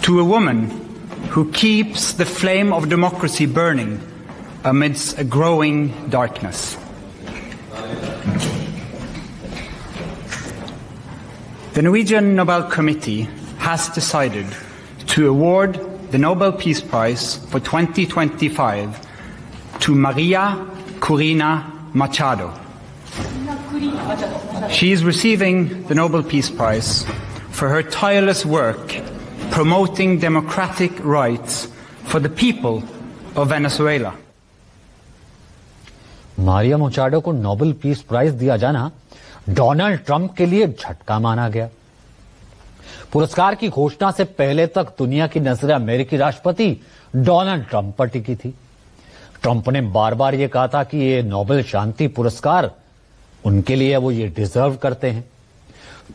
to a woman who keeps the flame of democracy burning amidst a growing darkness. The Norwegian Nobel Committee has decided to award the Nobel Peace Prize for 2025 to Maria Corina Machado. She is receiving the Nobel Peace Prize for her tireless work promoting democratic rights for the people of Venezuela. Maria Machado को Nobel peace prize दिया जाना Donald Trump के लिए झटका माना गया। पुरस्कार की घोषणा से पहले तक दुनिया की नजरें अमेरिकी राष्ट्रपति डोनाल्ड ट्रंप पर टिकी थी। ट्रंप ने बार बार यह कहा था कि ये नोबेल शांति पुरस्कार उनके लिए वो ये डिजर्व करते हैं।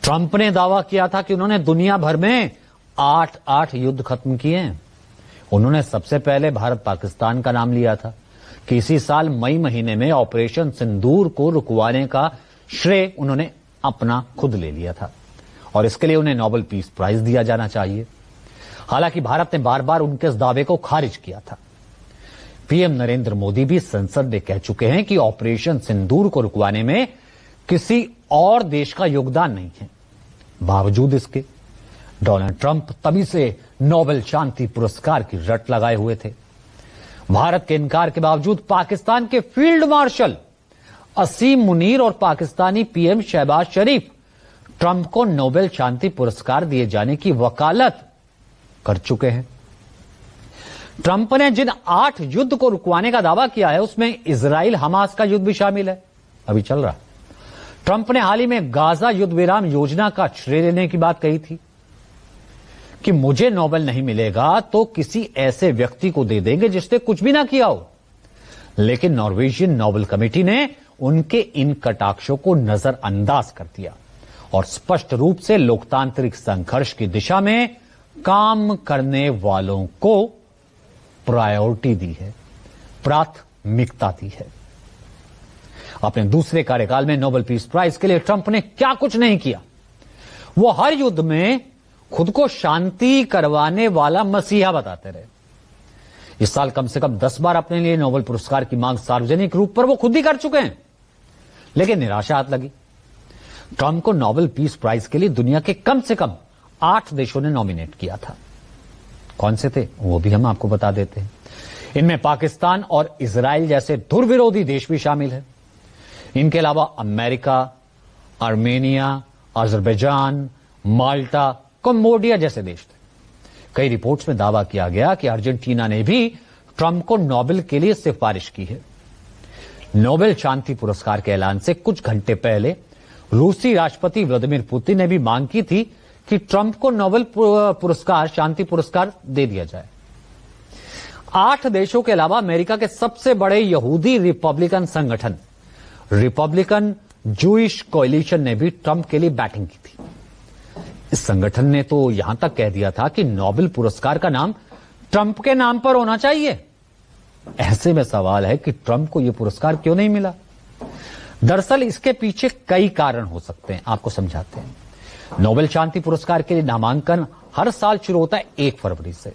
ट्रंप ने दावा किया था कि उन्होंने दुनिया भर में 8 युद्ध खत्म किए हैं। उन्होंने सबसे पहले भारत पाकिस्तान का नाम लिया था कि इसी साल मई महीने में ऑपरेशन सिंदूर को रुकवाने का श्रेय उन्होंने अपना खुद ले लिया था और इसके लिए उन्हें नोबेल पीस प्राइज दिया जाना चाहिए। हालांकि भारत ने बार बार उनके इस दावे को खारिज किया था। पीएम नरेंद्र मोदी भी संसद में कह चुके हैं कि ऑपरेशन सिंदूर को रुकवाने में किसी और देश का योगदान नहीं है। बावजूद इसके डोनाल्ड ट्रंप तभी से नोबेल शांति पुरस्कार की रट लगाए हुए थे। भारत के इनकार के बावजूद पाकिस्तान के फील्ड मार्शल असीम मुनीर और पाकिस्तानी पीएम शहबाज शरीफ ट्रंप को नोबेल शांति पुरस्कार दिए जाने की वकालत कर चुके हैं। ट्रंप ने जिन 8 युद्ध को रुकवाने का दावा किया है उसमें इजराइल हमास का युद्ध भी शामिल है, अभी चल रहा। ट्रंप ने हाल ही में गाजा युद्ध विराम योजना का श्रेय लेने की बात कही थी कि मुझे नोबेल नहीं मिलेगा तो किसी ऐसे व्यक्ति को दे देंगे जिसने कुछ भी ना किया हो। लेकिन नॉर्वेजियन नोबेल कमेटी ने उनके इन कटाक्षों को नजरअंदाज कर दिया और स्पष्ट रूप से लोकतांत्रिक संघर्ष की दिशा में काम करने वालों को प्रायोरिटी दी है, प्राथमिकता दी है। अपने दूसरे कार्यकाल में नोबेल पीस प्राइज के लिए ट्रंप ने क्या कुछ नहीं किया। वो हर युद्ध में खुद को शांति करवाने वाला मसीहा बताते रहे। इस साल कम से कम 10 बार अपने लिए नोबेल पुरस्कार की मांग सार्वजनिक रूप पर वो खुद ही कर चुके हैं, लेकिन निराशा हाथ लगी। ट्रंप को नोबेल पीस प्राइज के लिए दुनिया के कम से कम 8 देशों ने नॉमिनेट किया था। कौन से थे वो भी हम आपको बता देते हैं। इनमें पाकिस्तान और इजराइल जैसे धुर विरोधी देश भी शामिल है। इनके अलावा अमेरिका, आर्मेनिया, अजरबैजान, माल्टा, कंबोडिया जैसे देश थे। कई रिपोर्ट्स में दावा किया गया कि अर्जेंटीना ने भी ट्रंप को नोबेल के लिए सिफारिश की है। नोबेल शांति पुरस्कार के ऐलान से कुछ घंटे पहले रूसी राष्ट्रपति व्लादिमीर पुतिन ने भी मांग की थी कि ट्रंप को नोबेल पुरस्कार, शांति पुरस्कार दे दिया जाए। 8 देशों के अलावा अमेरिका के सबसे बड़े यहूदी रिपब्लिकन संगठन रिपब्लिकन जूइश कोएलिशन ने भी ट्रंप के लिए बैटिंग की थी। इस संगठन ने तो यहां तक कह दिया था कि नोबेल पुरस्कार का नाम ट्रंप के नाम पर होना चाहिए। ऐसे में सवाल है कि ट्रंप को यह पुरस्कार क्यों नहीं मिला। दरअसल इसके पीछे कई कारण हो सकते हैं, आपको समझाते हैं। नोबेल शांति पुरस्कार के लिए नामांकन हर साल शुरू होता है 1 फरवरी से।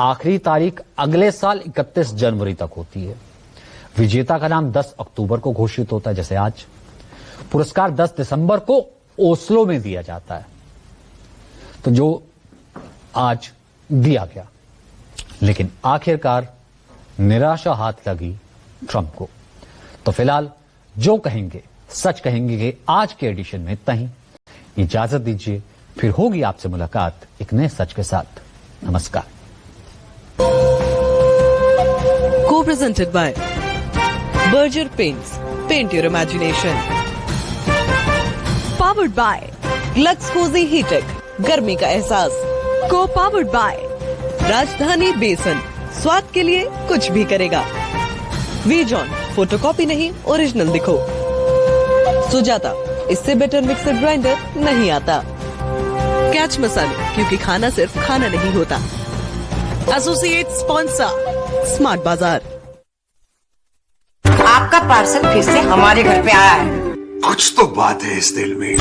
आखिरी तारीख अगले साल 31 जनवरी तक होती है। विजेता का नाम 10 अक्टूबर को घोषित होता है, जैसे आज। पुरस्कार 10 दिसंबर को ओस्लो में दिया जाता है, तो जो आज दिया गया। लेकिन आखिरकार निराशा हाथ लगी ट्रंप को। तो फिलहाल जो कहेंगे सच कहेंगे कि आज के एडिशन में इतना ही। इजाजत दीजिए, फिर होगी आपसे मुलाकात एक नए सच के साथ। नमस्कार। Co-presented by Berger Paints. Paint your imagination. Powered by Lux Cozy Heattech. गर्मी का एहसास। Co-powered by राजधानी बेसन। स्वाद के लिए कुछ भी करेगा। वीजॉन, फोटोकॉपी नहीं ओरिजिनल दिखो। सुजाता, इससे बेटर मिक्सर ग्राइंडर नहीं आता। कैच मसाले, क्योंकि खाना सिर्फ खाना नहीं होता। एसोसिएट स्पॉन्सर स्मार्ट बाजार। आपका पार्सल फिर से हमारे घर पे आया है। कुछ तो बात है इस दिल में।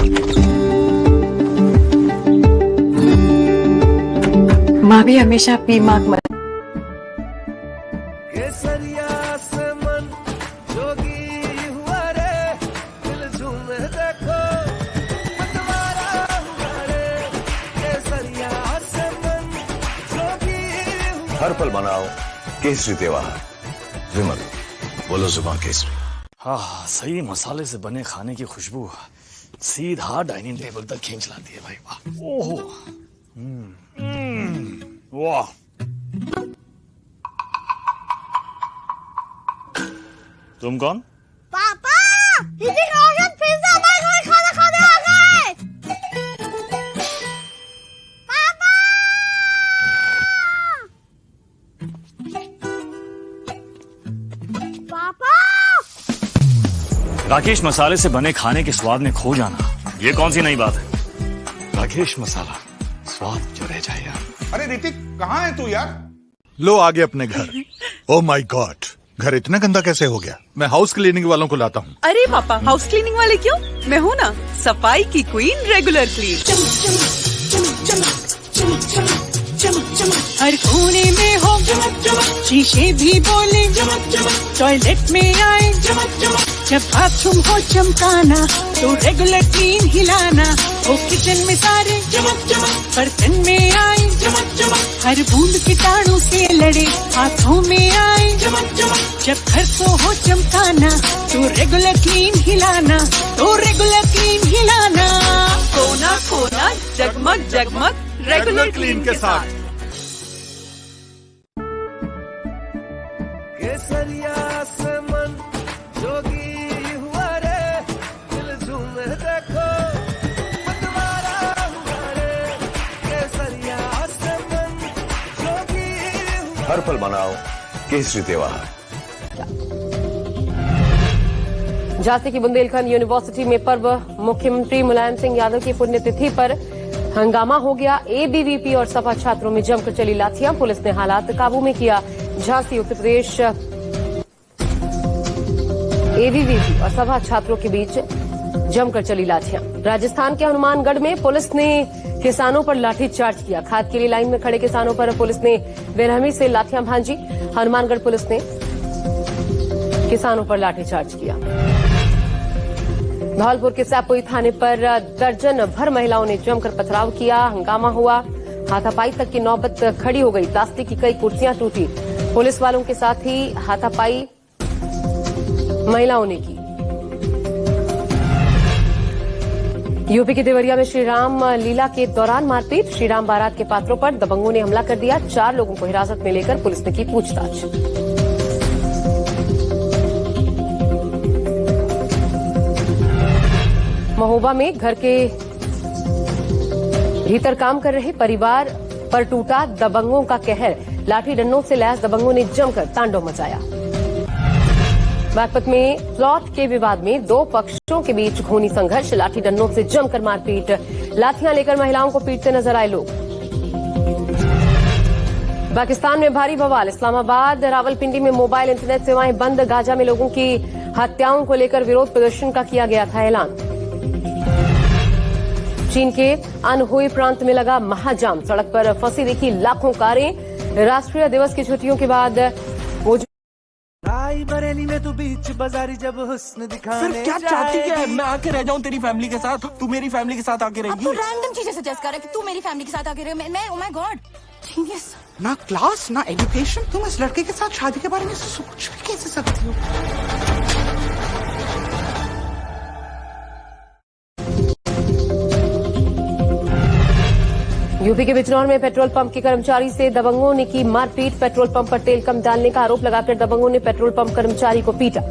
माँ भी हमेशा अपनी माँ को हर पल मनाओ केसरी त्योहार। विमल, बोलो जुबान केसरी। हाँ, सही मसाले से बने खाने की खुशबू सीधा डाइनिंग टेबल तक खींच लाती है भाई। वाह, ओहो, वाह। तुम कौन? पापा, ऋतिक रोशन फिर से हमारे घर खाना खाने आ गए। पापा! पापा! राकेश मसाले से बने खाने के स्वाद में खो जाना, ये कौन सी नई बात है? राकेश मसाला, स्वाद जो रह जाए यार। अरे ऋतिक, कहाँ है तू यार? लो आगे अपने घर। ओह माय गॉड, घर इतना गंदा कैसे हो गया? मैं हाउस क्लीनिंग वालों को लाता हूँ। अरे पापा, हाउस क्लीनिंग वाले क्यों? मैं हूँ ना, सफाई की क्वीन रेगुलर क्लीन। हर कोने में हो शीशे भी बोले, टॉयलेट में आए जब बाथरूम हो चमकाना तो रेगुलर क्लीन हिलाना। वो किचन में सारे बर्तन में आए, हर बूंद कीटाणु से लड़े हाथों में आए। जब घर को हो चमकाना तो रेगुलर क्लीन हिलाना, तो रेगुलर क्लीन हिलाना। कोना कोना जगमग जगमग रेगुलर क्लीन के साथ। केसरिया से मन जोगी हुआ रे, दिल झूम देखो मतवारा हुआ रे। केसरिया से मन जोगी हुआ। हर पल मनाओ केसरी त्योहार। झांसी की बुंदेलखंड यूनिवर्सिटी में पर्व मुख्यमंत्री मुलायम सिंह यादव की पुण्यतिथि पर हंगामा हो गया। एबीवीपी और सपा छात्रों में जमकर चली लाठियां, पुलिस ने हालात काबू में किया। झांसी उत्तर प्रदेश एबीवीपी और सपा छात्रों के बीच जमकर चली लाठियां। राजस्थान के हनुमानगढ़ में पुलिस ने किसानों पर लाठीचार्ज किया। खाद के लिए लाइन में खड़े किसानों पर पुलिस ने बेरहमी से लाठियां भांजी। हनुमानगढ़ पुलिस ने किसानों पर लाठीचार्ज किया। धौलपुर के सैपुई थाने पर दर्जन भर महिलाओं ने जमकर पथराव किया, हंगामा हुआ, हाथापाई तक की नौबत खड़ी हो गई। प्लास्टिक की कई कुर्सियां टूटी। पुलिस वालों के साथ ही हाथापाई महिलाओं ने की। यूपी के देवरिया में श्रीराम लीला के दौरान मारपीट। श्रीराम बारात के पात्रों पर दबंगों ने हमला कर दिया। 4 लोगों को हिरासत में लेकर पुलिस ने की पूछताछ। महोबा में घर के भीतर काम कर रहे परिवार पर टूटा दबंगों का कहर। लाठी डंडों से लैस दबंगों ने जमकर तांडव मचाया। बागपत में प्लॉट के विवाद में 2 पक्षों के बीच खूनी संघर्ष। लाठी डंडों से जमकर मारपीट। लाठियां लेकर महिलाओं को पीटते नजर आए लोग। पाकिस्तान में भारी बवाल। इस्लामाबाद रावलपिंडी में मोबाइल इंटरनेट सेवाएं बंद। गाजा में लोगों की हत्याओं को लेकर विरोध प्रदर्शन का किया गया था ऐलान। चीन के अनहुई प्रांत में लगा महाजाम। सड़क पर फंसी देखी लाखों कारें। राष्ट्रीय दिवस की छुट्टियों के बाद बरेली में तू बीच बाजारी जब हुस्न दिखाने क्या चाहती है? मैं आके रह जाऊं तेरी फैमिली के साथ, तू मेरी फैमिली के साथ आके रहेगी। अब तो रैंडम चीजें सजेस्ट कर रहा है कि तू मेरी फैमिली के साथ आके रहे। मैं ओह माय गॉड, जीनियस। ना क्लास ना एजुकेशन, तुम इस लड़के के साथ शादी के बारे में सोच भी कैसे सकती हो? यूपी के बिजनौर में पेट्रोल पंप के कर्मचारी से दबंगों ने की मारपीट। पेट्रोल पंप पर तेल कम डालने का आरोप लगाकर दबंगों ने पेट्रोल पंप कर्मचारी को पीटा।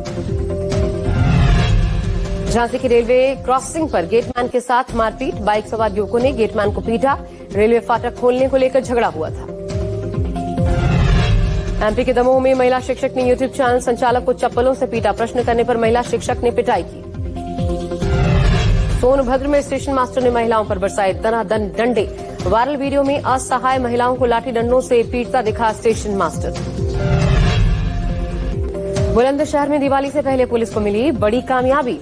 झांसी की रेलवे क्रॉसिंग पर गेटमैन के साथ मारपीट। बाइक सवार युवकों ने गेटमैन को पीटा। रेलवे फाटक खोलने को लेकर झगड़ा हुआ था। एमपी के दमोह में महिला शिक्षक ने यूट्यूब चैनल संचालक को चप्पलों से पीटा। प्रश्न करने पर महिला शिक्षक ने पिटाई की। सोनभद्र में स्टेशन मास्टर ने महिलाओं पर बरसाए दनादन डंडे। वायरल वीडियो में असहाय महिलाओं को लाठी डंडों से पीटता दिखा स्टेशन मास्टर। बुलंदशहर में दिवाली से पहले पुलिस को मिली बड़ी कामयाबी।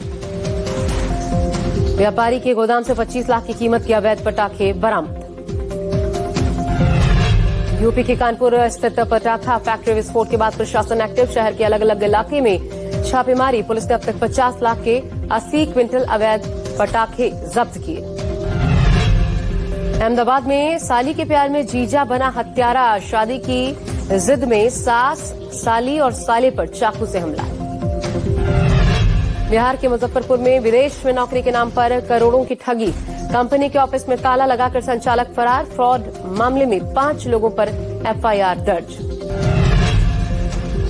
व्यापारी के गोदाम से 25 लाख की कीमत के अवैध पटाखे बरामद। यूपी के कानपुर स्थित पटाखा फैक्ट्री विस्फोट के बाद प्रशासन एक्टिव। शहर के अलग अलग इलाके में छापेमारी। पुलिस ने अब तक 50 लाख के 80 क्विंटल अवैध पटाखे जब्त किए। अहमदाबाद में साली के प्यार में जीजा बना हत्यारा। शादी की जिद में सास, साली और साले पर चाकू से हमला। बिहार के मुजफ्फरपुर में विदेश में नौकरी के नाम पर करोड़ों की ठगी। कंपनी के ऑफिस में ताला लगाकर संचालक फरार। फ्रॉड मामले में 5 लोगों पर एफआईआर दर्ज।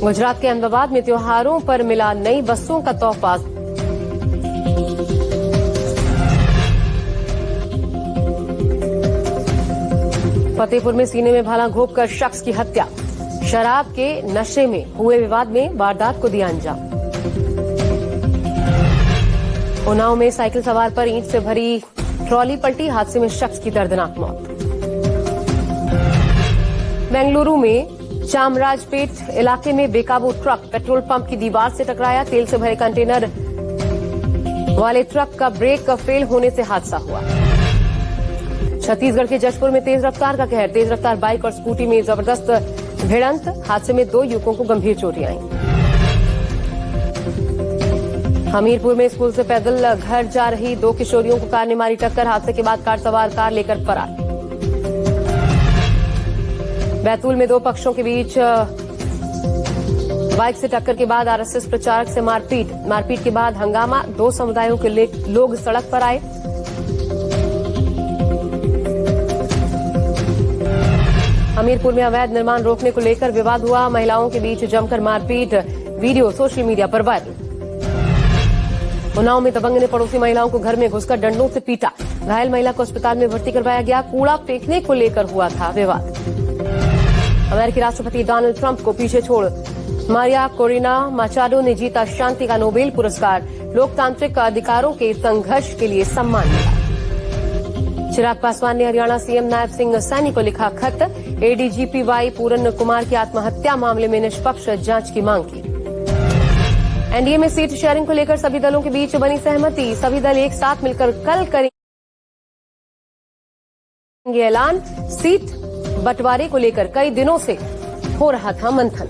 गुजरात के अहमदाबाद में त्योहारों पर मिला नई बसों का तोहफा। फतेहपुर में सीने में भाला घोंपकर शख्स की हत्या। शराब के नशे में हुए विवाद में वारदात को दिया अंजाम। उन्नाव में साइकिल सवार पर ईंट से भरी ट्रॉली पलटी। हादसे में शख्स की दर्दनाक मौत। बेंगलुरु में चामराजपेट इलाके में बेकाबू ट्रक पेट्रोल पंप की दीवार से टकराया। तेल से भरे कंटेनर वाले ट्रक का ब्रेक फेल होने से हादसा हुआ। छत्तीसगढ़ के जशपुर में तेज रफ्तार का कहर। तेज रफ्तार बाइक और स्कूटी में जबरदस्त भिड़ंत। हादसे में 2 युवकों को गंभीर चोटें आईं। हमीरपुर में स्कूल से पैदल घर जा रही 2 किशोरियों को कार ने मारी टक्कर। हादसे के बाद कार सवार कार लेकर फरार। बैतूल में 2 पक्षों के बीच बाइक से टक्कर के बाद आरएसएस प्रचारक से मारपीट के बाद हंगामा। 2 समुदायों के लोग सड़क पर आए। हमीरपुर में अवैध निर्माण रोकने को लेकर विवाद हुआ। महिलाओं के बीच जमकर मारपीट। वीडियो सोशल मीडिया पर वायरल। उन्नाव में दबंग ने पड़ोसी महिलाओं को घर में घुसकर डंडों से पीटा। घायल महिला को अस्पताल में भर्ती करवाया गया। कूड़ा फेंकने को लेकर हुआ था विवाद। अमेरिकी राष्ट्रपति डोनाल्ड ट्रंप को पीछे छोड़ मारिया कोरिना माचाडो ने जीता शांति का नोबेल पुरस्कार। लोकतांत्रिक अधिकारों के संघर्ष के लिए सम्मान मिला। चिराग पासवान ने हरियाणा सीएम नायब सिंह सैनी को लिखा खत। एडीजीपी वाई पूरन कुमार की आत्महत्या मामले में निष्पक्ष जांच की मांग की। एनडीए में सीट शेयरिंग को लेकर सभी दलों के बीच बनी सहमति। सभी दल एक साथ मिलकर कल करेंगे ऐलान। सीट बंटवारे को लेकर कई दिनों से हो रहा था मंथन।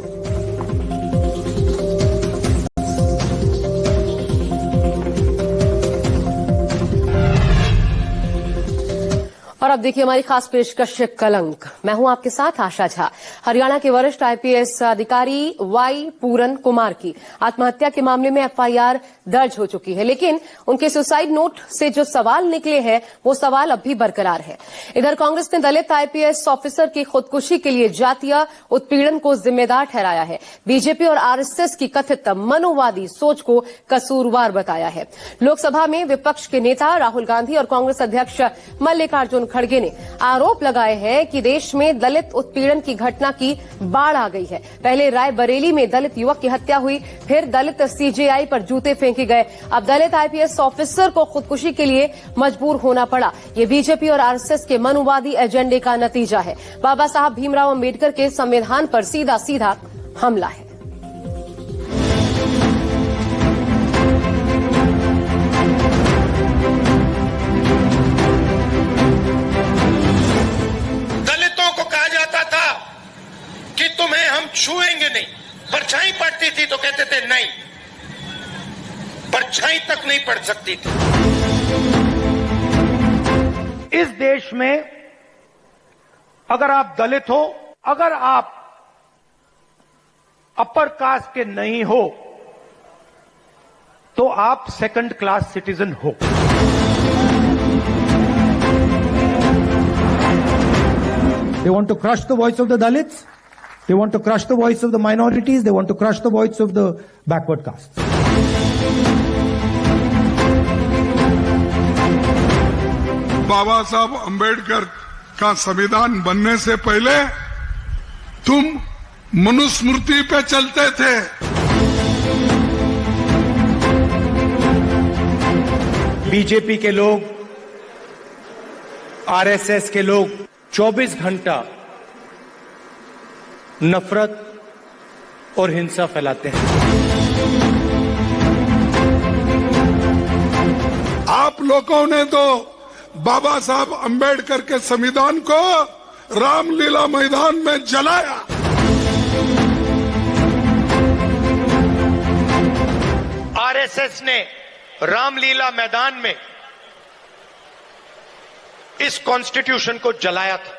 और अब देखिए हमारी खास पेशकश कलंक। मैं हूं आपके साथ आशा झा। हरियाणा के वरिष्ठ आईपीएस अधिकारी वाई पूरन कुमार की आत्महत्या के मामले में एफआईआर दर्ज हो चुकी है, लेकिन उनके सुसाइड नोट से जो सवाल निकले हैं वो सवाल अब भी बरकरार है। इधर कांग्रेस ने दलित आईपीएस ऑफिसर की खुदकुशी के लिए जातीय उत्पीड़न को जिम्मेदार ठहराया है। बीजेपी और आरएसएस की कथित मनोवादी सोच को कसूरवार बताया है। लोकसभा में विपक्ष के नेता राहुल गांधी और कांग्रेस अध्यक्ष मल्लिकार्जुन खड़गे ने आरोप लगाए हैं कि देश में दलित उत्पीड़न की घटना की बाढ़ आ गई है। पहले रायबरेली में दलित युवक की हत्या हुई, फिर दलित सीजेआई पर जूते फेंके गए, अब दलित आईपीएस ऑफिसर को खुदकुशी के लिए मजबूर होना पड़ा। ये बीजेपी और आरएसएस के मनोवादी एजेंडे का नतीजा है। बाबा साहब भीमराव अम्बेडकर के संविधान पर सीधा सीधा हमला है। कि तुम्हें हम छुएंगे नहीं। परछाई पड़ती थी तो कहते थे नहीं, परछाई तक नहीं पड़ सकती थी। इस देश में अगर आप दलित हो, अगर आप अपर कास्ट के नहीं हो, तो आप सेकंड क्लास सिटीजन हो। They want to crush the voice of the Dalits. They want to crush the voice of the minorities. They want to crush the voice of the backward castes. बाबा साहब अंबेडकर का संविधान बनने से पहले तुम मनुस्मृति पे चलते थे। बीजेपी के लोग, आरएसएस के लोग 24 घंटा नफरत और हिंसा फैलाते हैं। आप लोगों ने तो बाबा साहब अंबेडकर के संविधान को रामलीला मैदान में जलाया। आरएसएस ने रामलीला मैदान में इस कॉन्स्टिट्यूशन को जलाया था।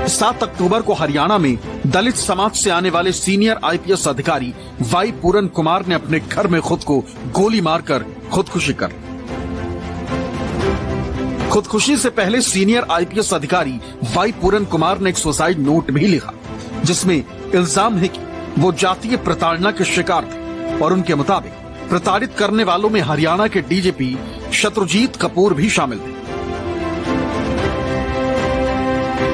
7 अक्टूबर को हरियाणा में दलित समाज से आने वाले सीनियर आईपीएस अधिकारी वाई पूरन कुमार ने अपने घर में खुद को गोली मारकर खुदकुशी कर ली। खुदकुशी से पहले सीनियर आईपीएस अधिकारी वाई पूरन कुमार ने एक सुसाइड नोट भी लिखा, जिसमें इल्जाम है कि वो जातीय प्रताड़ना के शिकार थे और उनके मुताबिक प्रताड़ित करने वालों में हरियाणा के डीजीपी शत्रुजीत कपूर भी शामिल थे।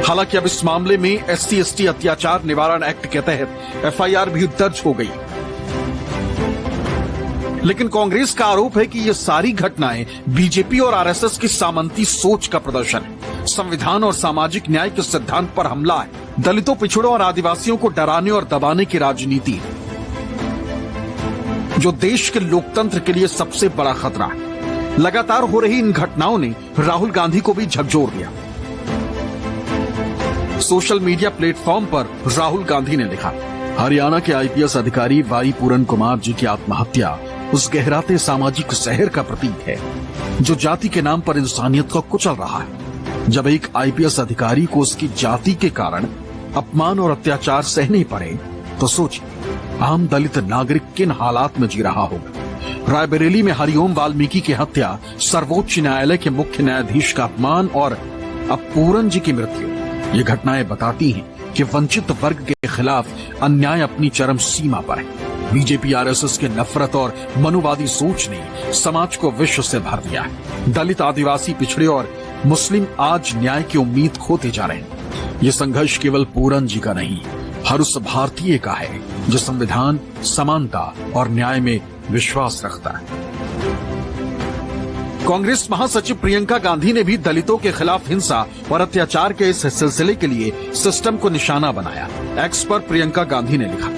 हालांकि अब इस मामले में SC/ST अत्याचार निवारण एक्ट के तहत FIR भी दर्ज हो गई, लेकिन कांग्रेस का आरोप है कि ये सारी घटनाएं बीजेपी और आरएसएस की सामंती सोच का प्रदर्शन है, संविधान और सामाजिक न्याय के सिद्धांत पर हमला है, दलितों, पिछड़ों और आदिवासियों को डराने और दबाने की राजनीति है, जो देश के लोकतंत्र के लिए सबसे बड़ा खतरा है। लगातार हो रही इन घटनाओं ने राहुल गांधी को भी झकझोर दिया। सोशल मीडिया प्लेटफॉर्म पर राहुल गांधी ने लिखा, हरियाणा के आईपीएस अधिकारी वाई पूरन कुमार जी की आत्महत्या उस गहराते सामाजिक जहर का प्रतीक है जो जाति के नाम पर इंसानियत को कुचल रहा है। जब एक आईपीएस अधिकारी को उसकी जाति के कारण अपमान और अत्याचार सहने पड़े तो सोचिए आम दलित नागरिक किन हालात में जी रहा होगा। रायबरेली में हरिओम वाल्मीकि की हत्या, सर्वोच्च न्यायालय के मुख्य न्यायाधीश का अपमान और अब पूरन जी की मृत्यु, ये घटनाएं बताती हैं कि वंचित वर्ग के खिलाफ अन्याय अपनी चरम सीमा पर है। बीजेपी आरएसएस के नफरत और मनुवादी सोच ने समाज को विश्व से भर दिया है। दलित, आदिवासी, पिछड़े और मुस्लिम आज न्याय की उम्मीद खोते जा रहे हैं। ये संघर्ष केवल पूरन जी का नहीं, हर उस भारतीय का है जो संविधान, समानता और न्याय में विश्वास रखता है। कांग्रेस महासचिव प्रियंका गांधी ने भी दलितों के खिलाफ हिंसा और अत्याचार के इस सिलसिले के लिए सिस्टम को निशाना बनाया। एक्स पर प्रियंका गांधी ने लिखा,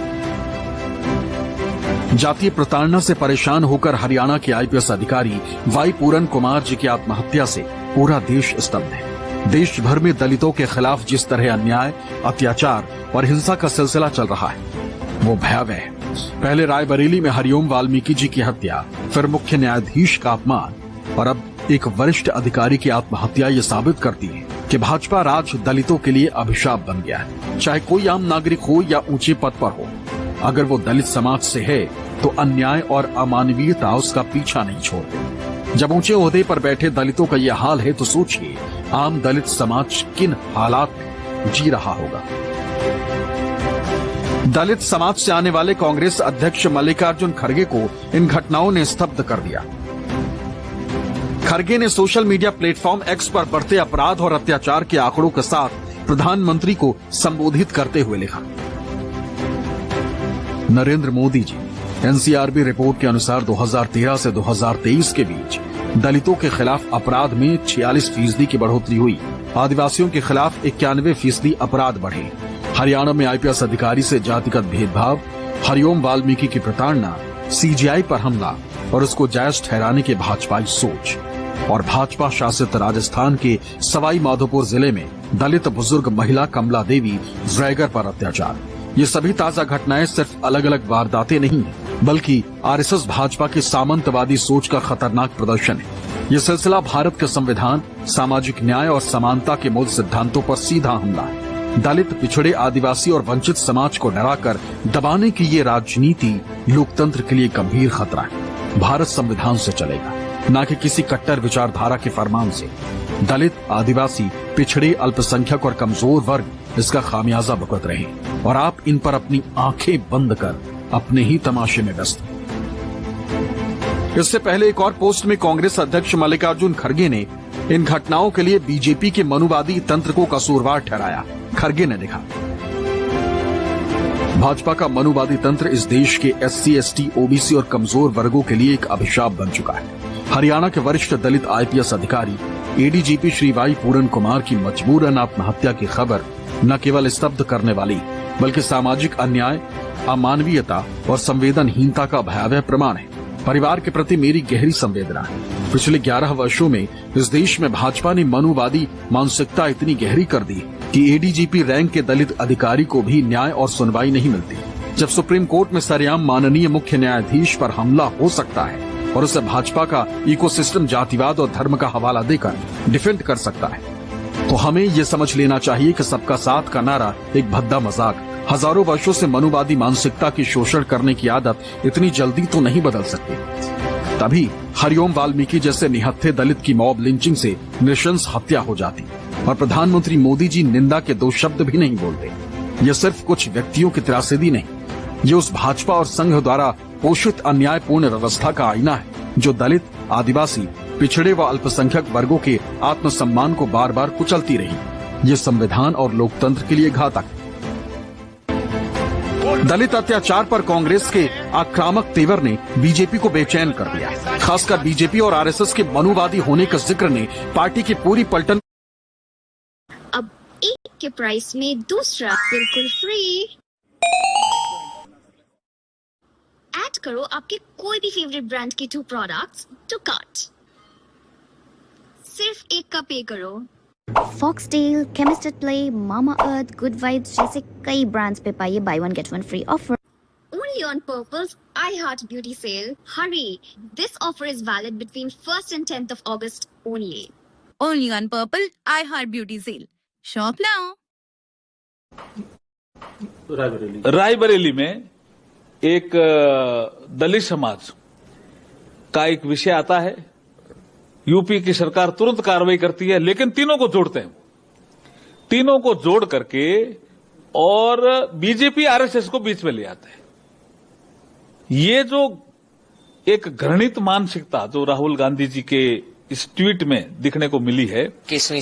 जातीय प्रताड़ना से परेशान होकर हरियाणा के आईपीएस अधिकारी वाई पूरन कुमार जी की आत्महत्या से पूरा देश स्तब्ध है। देश भर में दलितों के खिलाफ जिस तरह अन्याय, अत्याचार और हिंसा का सिलसिला चल रहा है वो भयावह है। पहले रायबरेली में हरिओम वाल्मीकि जी की हत्या, फिर मुख्य न्यायाधीश का अपमान और अब एक वरिष्ठ अधिकारी की आत्महत्या ये साबित करती है कि भाजपा राज दलितों के लिए अभिशाप बन गया है। चाहे कोई आम नागरिक हो या ऊंचे पद पर हो, अगर वो दलित समाज से है तो अन्याय और अमानवीयता उसका पीछा नहीं छोड़ते। जब ऊंचे ओहदे पर बैठे दलितों का यह हाल है तो सोचिए आम दलित समाज किन हालात में जी रहा होगा। दलित समाज से आने वाले कांग्रेस अध्यक्ष मल्लिकार्जुन खड़गे को इन घटनाओं ने स्तब्ध कर दिया। खड़गे ने सोशल मीडिया प्लेटफॉर्म एक्स पर बढ़ते अपराध और अत्याचार के आंकड़ों के साथ प्रधानमंत्री को संबोधित करते हुए लिखा, नरेंद्र मोदी जी, एनसीआरबी रिपोर्ट के अनुसार 2013 से 2023 के बीच दलितों के खिलाफ अपराध में 46% की बढ़ोतरी हुई। आदिवासियों के खिलाफ 91% अपराध बढ़े। हरियाणा में आईपीएस अधिकारी से जातिगत भेदभाव, हरिओम वाल्मीकि की प्रताड़ना, सीजीआई पर हमला और उसको जायज ठहराने की भाजपाई सोच और भाजपा शासित राजस्थान के सवाई माधोपुर जिले में दलित बुजुर्ग महिला कमला देवी ड्रैगर पर अत्याचार, ये सभी ताजा घटनाएं सिर्फ अलग अलग वारदातें नहीं है बल्कि आरएसएस भाजपा की सामंतवादी सोच का खतरनाक प्रदर्शन है। ये सिलसिला भारत के संविधान, सामाजिक न्याय और समानता के मूल सिद्धांतों पर सीधा हमला है। दलित, पिछड़े, आदिवासी और वंचित समाज को डराकर दबाने की ये राजनीति लोकतंत्र के लिए गंभीर खतरा है। भारत संविधान से चलेगा, न कि किसी कट्टर विचारधारा के फरमान से। दलित, आदिवासी, पिछड़े, अल्पसंख्यक और कमजोर वर्ग इसका खामियाजा भुगत रहे और आप इन पर अपनी आंखें बंद कर अपने ही तमाशे में व्यस्त। इससे पहले एक और पोस्ट में कांग्रेस अध्यक्ष मल्लिकार्जुन खड़गे ने इन घटनाओं के लिए बीजेपी के मनुवादी तंत्र को कसूरवार ठहराया। खड़गे ने लिखा, भाजपा का मनुवादी तंत्र इस देश के SC, ST, OBC और कमजोर वर्गों के लिए एक अभिशाप बन चुका है। हरियाणा के वरिष्ठ दलित आईपीएस अधिकारी ADGP श्री वाई पूरन कुमार की मजबूरन आत्महत्या की खबर न केवल स्तब्ध करने वाली बल्कि सामाजिक अन्याय, अमानवीयता और संवेदनहीनता का भयावह प्रमाण है। परिवार के प्रति मेरी गहरी संवेदना है। पिछले 11 वर्षों में इस देश में भाजपा ने मनुवादी मानसिकता इतनी गहरी कर दी कि एडीजीपी रैंक के दलित अधिकारी को भी न्याय और सुनवाई नहीं मिलती। जब सुप्रीम कोर्ट में सरेआम माननीय मुख्य न्यायाधीश पर हमला हो सकता है और उसे भाजपा का इकोसिस्टम जातिवाद और धर्म का हवाला देकर डिफेंड कर सकता है, तो हमें ये समझ लेना चाहिए कि सबका साथ का नारा एक भद्दा मजाक। हजारों वर्षों से मनुवादी मानसिकता की शोषण करने की आदत इतनी जल्दी तो नहीं बदल सकती। तभी हरिओम वाल्मीकि जैसे निहत्थे दलित की मॉब लिंचिंग से नृशंस हत्या हो जाती और प्रधानमंत्री मोदी जी निंदा के 2 शब्द भी नहीं बोलते। ये सिर्फ कुछ व्यक्तियों की त्रासदी नहीं, ये उस भाजपा और संघ द्वारा पोषित अन्यायपूर्ण व्यवस्था का आईना है जो दलित, आदिवासी, पिछड़े व अल्पसंख्यक वर्गों के आत्मसम्मान को बार बार कुचलती रही। ये संविधान और लोकतंत्र के लिए घातक है। दलित अत्याचार पर कांग्रेस के आक्रामक तेवर ने बीजेपी को बेचैन कर दिया। खासकर बीजेपी और आरएसएस के मनुवादी होने का जिक्र ने पार्टी की पूरी पलटन। अब एक के प्राइस में दूसरा बिल्कुल फ्री। ऐड करो आपके कोई भी फेवरेट ब्रांड के 2 प्रोडक्ट्स टू कार्ट। सिर्फ 1 का पे करो। Foxtail, Chemist Play, Mamaearth, Good Vibes जैसे कई ब्रांड्स पे पाइए buy 1 get 1 free offer. Only on Purple's iHeart Beauty sale. Hurry! This offer is valid between 1st and 10th of August only. Only on Purple iHeart Beauty sale. Shop now. Raebareli में एक दलित समाज का एक विषय आता है। यूपी की सरकार तुरंत कार्रवाई करती है, लेकिन तीनों को जोड़ते हैं। तीनों को जोड़ करके और बीजेपी आरएसएस को बीच में ले आते हैं। ये जो एक घृणित मानसिकता जो राहुल गांधी जी के इस ट्वीट में दिखने को मिली है, 21वीं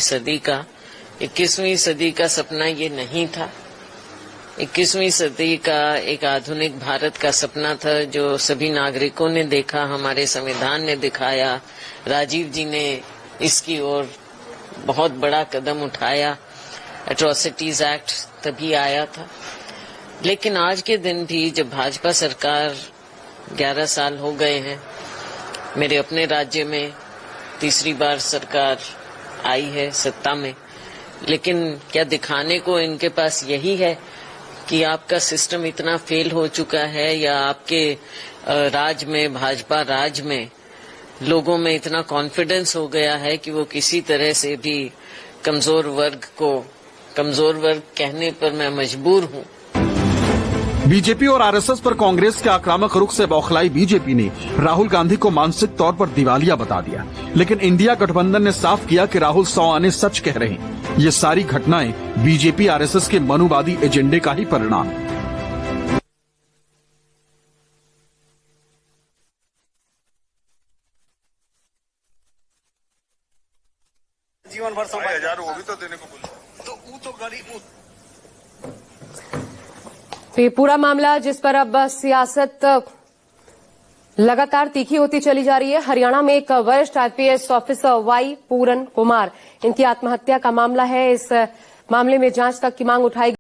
सदी का सपना ये नहीं था। 21वीं सदी का एक आधुनिक भारत का सपना था जो सभी नागरिकों ने देखा, हमारे संविधान ने दिखाया, राजीव जी ने इसकी ओर बहुत बड़ा कदम उठाया, एट्रोसिटीज एक्ट तभी आया था। लेकिन आज के दिन भी जब भाजपा सरकार 11 साल हो गए हैं, मेरे अपने राज्य में तीसरी बार सरकार आई है सत्ता में, लेकिन क्या दिखाने को इनके पास यही है कि आपका सिस्टम इतना फेल हो चुका है, या आपके राज में, भाजपा राज में लोगों में इतना कॉन्फिडेंस हो गया है कि वो किसी तरह से भी कमजोर वर्ग को कमजोर वर्ग कहने पर मैं मजबूर हूँ। बीजेपी और आरएसएस पर कांग्रेस के आक्रामक रुख से बौखलाई बीजेपी ने राहुल गांधी को मानसिक तौर पर दिवालिया बता दिया, लेकिन इंडिया गठबंधन ने साफ किया कि राहुल 100 आने सच कह रहे हैं। ये सारी घटनाएं बीजेपी आरएसएस के मनुवादी एजेंडे का ही परिणाम है। जीवन भर 1000 वो भी तो देने को बोला, तो वो तो गरीब। ये पूरा मामला जिस पर अब सियासत लगातार तीखी होती चली जा रही है। हरियाणा में एक वरिष्ठ आईपीएस ऑफिसर वाई पूरन कुमार, इनकी आत्महत्या का मामला है। इस मामले में जांच तक की मांग उठाई